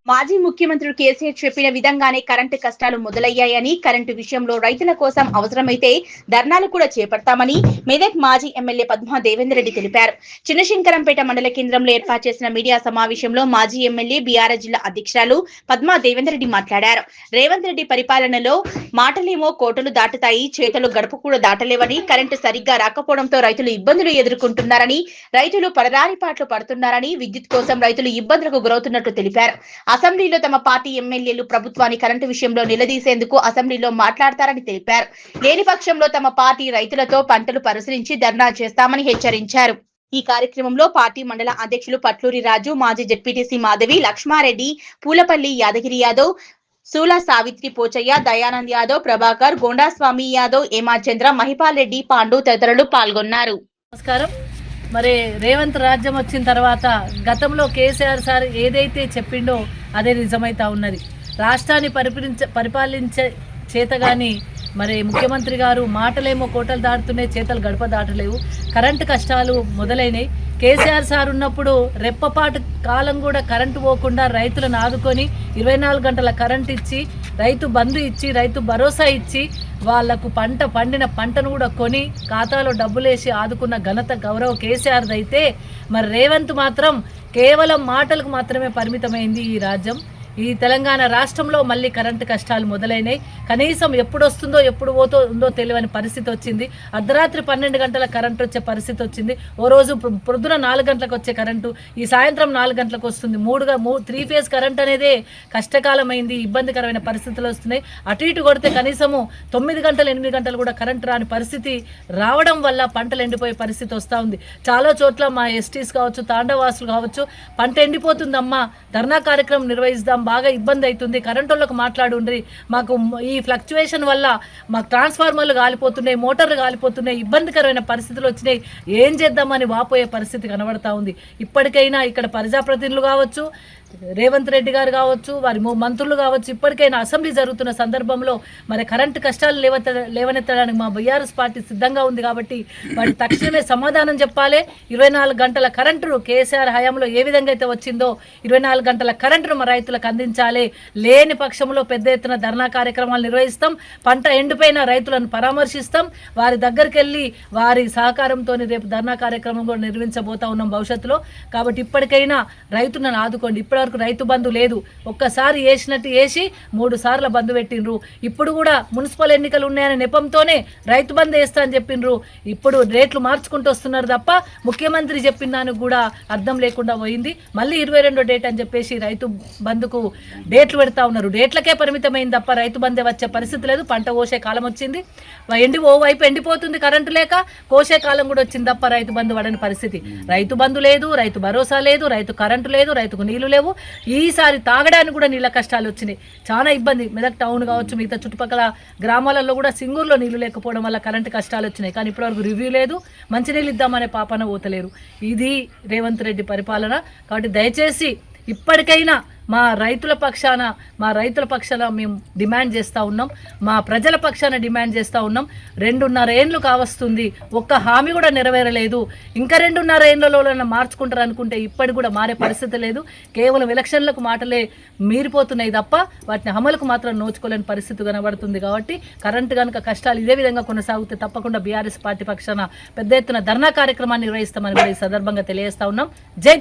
మాజీ ముఖ్యమంత్రి కేసీఆర్ చెప్పిన విధంగానే కరెంటు కష్టాలు మొదలయ్యాయని, కరెంటు విషయంలో రైతుల కోసం అవసరమైతే ధర్నాలు కూడా చేపడతామని మెదక్ మాజీ ఎమ్మెల్యే పద్మా దేవేందర్ రెడ్డి తెలిపారు. చిన్నశంకరంపేట మండల కేంద్రంలో ఏర్పాటు చేసిన మీడియా సమావేశంలో మాజీ ఎమ్మెల్యే బీఆర్ఎస్ జిల్లా అధ్యక్షురాలు పద్మా దేవేందర్ రెడ్డి మాట్లాడారు. రేవంత్ రెడ్డి పరిపాలనలో మాటలేమో కోటలు దాటుతాయి, చేతులు గడప కూడా దాటలేవని, కరెంటు సరిగ్గా రాకపోవడంతో రైతులు ఇబ్బందులు ఎదుర్కొంటున్నారని, రైతులు పడదారిపాట్లు పడుతున్నారని, విద్యుత్ కోసం రైతులు ఇబ్బందులకు గురవుతున్నట్టు తెలిపారు. అసెంబ్లీలో తమ పార్టీ ఎమ్మెల్యేలు ప్రభుత్వాన్ని కరెంటు విషయంలో నిలదీసేందుకు అసెంబ్లీలో మాట్లాడతారని తెలిపారు. లేని పక్షంలో తమ పార్టీ రైతులతో పంటలు పరిశీలించి ధర్నా చేస్తామని హెచ్చరించారు. ఈ కార్యక్రమంలో పార్టీ మండల అధ్యక్షులు పట్లూరి రాజు, మాజీ జెడ్పీటీసీ మాధవి, లక్ష్మారెడ్డి, పూలపల్లి యాదగిరి యాదవ్, సూల సావిత్రి పోచయ్య, దయానంద్ యాదవ్, ప్రభాకర్, గోండాస్వామి యాదవ్, ఏమాచంద్ర, మహిపాల్ రెడ్డి, పాండు తదితరులు పాల్గొన్నారు. నమస్కారం. మరి రేవంత్ రాజ్యం వచ్చిన తర్వాత గతంలో కేసీఆర్ సార్ ఏదైతే చెప్పిండో అదే నిజమైతా ఉన్నది. రాష్ట్రాన్ని పరిపాలించే చేతగాని మరి ముఖ్యమంత్రి గారు మాటలేమో కోటలు దాటుతున్నాయి, చేతలు గడప దాటలేవు. కరెంటు కష్టాలు మొదలైనవి. కేసీఆర్ సార్ ఉన్నప్పుడు రెప్పపాటు కాలం కూడా కరెంటు పోకుండా రైతులను ఆదుకొని 24 గంటల కరెంటు ఇచ్చి, రైతు బంధు ఇచ్చి, రైతు భరోసా ఇచ్చి, వాళ్లకు పండిన పంటను కూడా కొని ఖాతాలో డబ్బులేసి ఆదుకున్న ఘనత గౌరవ కేసీఆర్ అయితే, మరి రేవంత్ మాత్రం కేవలం మాటలకు మాత్రమే పరిమితమైంది ఈ రాజ్యం. ఈ తెలంగాణ రాష్ట్రంలో మళ్ళీ కరెంటు కష్టాలు మొదలైనాయి. కనీసం ఎప్పుడు వస్తుందో ఎప్పుడు పోతుందో తెలియని పరిస్థితి వచ్చింది. అర్ధరాత్రి 12 గంటల కరెంటు వచ్చే పరిస్థితి వచ్చింది. ఓ రోజు పొద్దున 4 గంటలకు వచ్చే కరెంటు ఈ సాయంత్రం 4 గంటలకు వస్తుంది. 3 ఫేజ్ కరెంట్ అనేదే కష్టకాలమైంది. ఇబ్బందికరమైన పరిస్థితులు వస్తున్నాయి. అటు ఇటు కొడితే కనీసము 9 గంటలు 8 గంటలు కూడా కరెంటు రాని పరిస్థితి రావడం వల్ల పంటలు ఎండిపోయే పరిస్థితి వస్తూ ఉంది. చాలా చోట్ల మా ఎస్టీస్ కావచ్చు, తాండవాసులు కావచ్చు, పంట ఎండిపోతుందమ్మా, ధర్నా కార్యక్రమం నిర్వహిస్తాం, బాగా ఇబ్బంది అవుతుంది, కరెంటు వాళ్ళకు మాట్లాడుండ్రి, మాకు ఈ ఫ్లక్చువేషన్ వల్ల మాకు ట్రాన్స్ఫార్మర్లు కాలిపోతున్నాయి, మోటార్లు కాలిపోతున్నాయి, ఇబ్బందికరమైన పరిస్థితులు వచ్చినాయి, ఏం చేద్దామని వాపోయే పరిస్థితి కనబడతా ఉంది. ఇప్పటికైనా ఇక్కడ ప్రజాప్రతినిధులు కావచ్చు, రేవంత్ రెడ్డి గారు కావచ్చు, వారి మంత్రులు కావచ్చు, ఇప్పటికైనా అసెంబ్లీ జరుగుతున్న సందర్భంలో మరి కరెంటు కష్టాలు లేవనెత్తడానికి మా బీఆర్ఎస్ పార్టీ సిద్ధంగా ఉంది. కాబట్టి వాటి తక్షణమే సమాధానం చెప్పాలి. 24 గంటల కరెంటును కేసీఆర్ హయాంలో ఏ విధంగా అయితే వచ్చిందో 24 గంటల కరెంటును మా రైతులకు అందించాలి. లేని పక్షంలో పెద్ద ఎత్తున ధర్నా కార్యక్రమాలు నిర్వహిస్తాం. పంట ఎండిపోయిన రైతులను పరామర్శిస్తాం. వారి దగ్గరికి వెళ్ళి వారి సహకారంతో రేపు ధర్నా కార్యక్రమం కూడా నిర్వహించబోతా ఉన్నాం భవిష్యత్తులో. కాబట్టి ఇప్పటికైనా రైతులను ఆదుకోండి. వరకు రైతు బంధు లేదు. ఒక్కసారి వేసినట్టు వేసి 3 సార్లు బంధు పెట్టిండ్రు. ఇప్పుడు కూడా మున్సిపల్ ఎన్నికలు ఉన్నాయనే నెపంతోనే రైతు బంధు వేస్తా అని చెప్పిండ్రు. ఇప్పుడు రేట్లు మార్చుకుంటూ వస్తున్నారు తప్ప ముఖ్యమంత్రి చెప్పిన దానికి కూడా అర్థం లేకుండా పోయింది. మళ్ళీ 22వ డేట్ అని చెప్పేసి రైతు బంధుకు డేట్లు పెడతా ఉన్నారు. డేట్లకే పరిమితమైంది తప్ప రైతు బంధే వచ్చే పరిస్థితి లేదు. పంట కోసే కాలం వచ్చింది. ఓవైపు ఎండిపోతుంది, కరెంటు లేక కోసే కాలం కూడా వచ్చింది తప్ప రైతు బంధు పడని పరిస్థితి. రైతు బంధు లేదు, రైతు భరోసా లేదు, రైతు కరెంటు లేదు, రైతుకు నీళ్లు లేవు. ఈసారి తాగడానికి కూడా నీళ్ళ కష్టాలు వచ్చినాయి. చాలా ఇబ్బంది. మెదక్ టౌన్ కావచ్చు, మిగతా చుట్టుపక్కల గ్రామాలలో కూడా సింగూరులో నీళ్లు లేకపోవడం వల్ల కరెంటు కష్టాలు వచ్చినాయి. కానీ ఇప్పటివరకు రివ్యూ లేదు, మంచినీళ్ళు ఇద్దామనే పాపన పోతలేరు. ఇది రేవంత్ రెడ్డి పరిపాలన. కాబట్టి దయచేసి ఇప్పటికైనా మా రైతుల పక్షాన మేము డిమాండ్ చేస్తూ ఉన్నాం. మా ప్రజల పక్షాన డిమాండ్ చేస్తూ ఉన్నాం. 2.5 ఏళ్ళు కావస్తుంది, ఒక్క హామీ కూడా నెరవేరలేదు. ఇంకా 2.5 ఏళ్లలో మార్చుకుంటారు అనుకుంటే ఇప్పటికి కూడా మారే పరిస్థితి లేదు. కేవలం ఎలక్షన్లకు మాటలే మీరిపోతున్నాయి తప్ప వాటిని అమలుకు మాత్రం నోచుకోలేని పరిస్థితి కనబడుతుంది. కాబట్టి కరెంటు కనుక కష్టాలు ఇదే విధంగా కొనసాగితే తప్పకుండా బీఆర్ఎస్ పార్టీ పక్షాన పెద్ద ఎత్తున ధర్నా కార్యక్రమాన్ని నిర్వహిస్తామని కూడా ఈ సందర్భంగా తెలియజేస్తా ఉన్నాం. జై